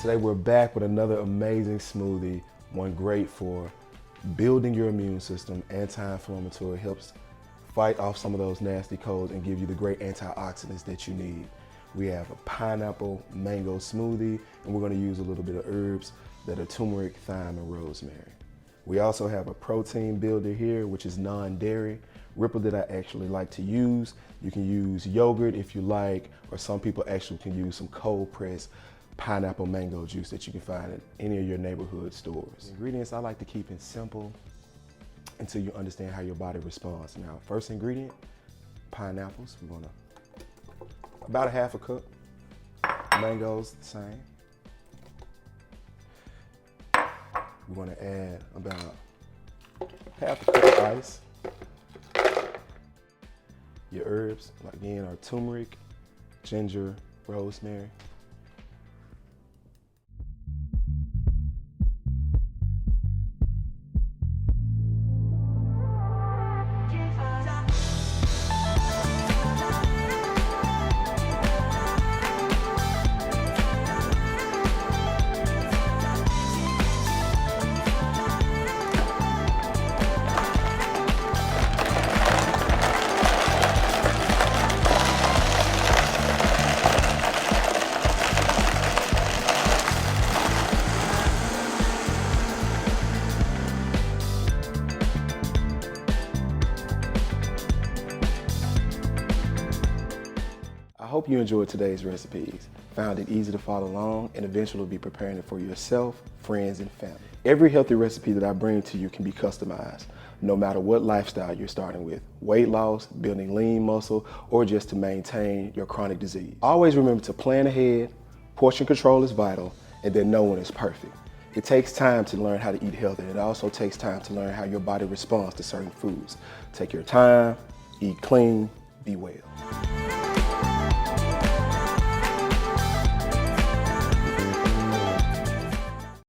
Today we're back with another amazing smoothie, one great for building your immune system, anti-inflammatory, helps fight off some of those nasty colds and give you the great antioxidants that you need. We have a pineapple mango smoothie, and we're going to use a little bit of herbs that are turmeric, thyme, and rosemary. We also have a protein builder here, which is non-dairy, Ripple that I actually like to use. You can use yogurt if you like, or some people actually can use some cold pressed pineapple mango juice that you can find in any of your neighborhood stores. The ingredients I like to keep it simple until you understand how your body responds. Now, first ingredient, pineapples. We're gonna, about a half a cup. Mangoes, the same. We're gonna add about half a cup of ice. Your herbs, again, are turmeric, ginger, rosemary. I hope you enjoyed today's recipes, found it easy to follow along, and eventually will be preparing it for yourself, friends, and family. Every healthy recipe that I bring to you can be customized, no matter what lifestyle you're starting with, weight loss, building lean muscle, or just to maintain your chronic disease. Always remember to plan ahead, portion control is vital, and that no one is perfect. It takes time to learn how to eat healthy, and it also takes time to learn how your body responds to certain foods. Take your time, eat clean, be well.